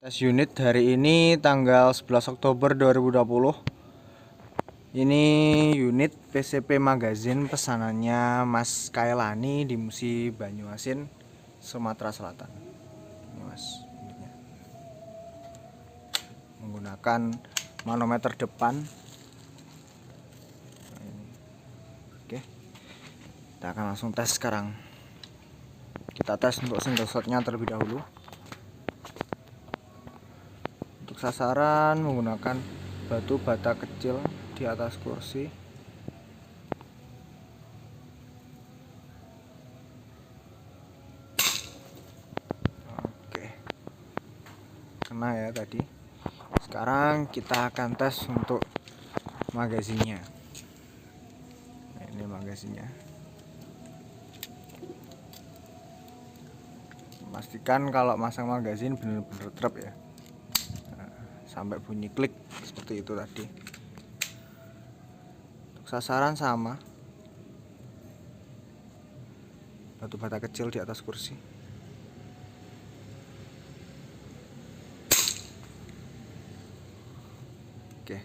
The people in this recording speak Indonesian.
Tes unit hari ini tanggal 11 Oktober 2020. Ini unit PCP Magazine pesanannya Mas Kailani di Musi Banyuasin, Sumatera Selatan. Ini Mas, unitnya. Menggunakan manometer depan. Oke. Kita akan langsung tes sekarang. Kita tes untuk single shotnya terlebih dahulu. Untuk sasaran menggunakan batu bata kecil di atas kursi. Oke, kena ya tadi. Sekarang kita akan tes untuk magazinnya. Nah, ini magazinnya. Pastikan kalau masang magazin benar-benar trep ya. Sampai bunyi klik seperti itu tadi. Untuk sasaran sama, batu bata kecil di atas kursi. Oke.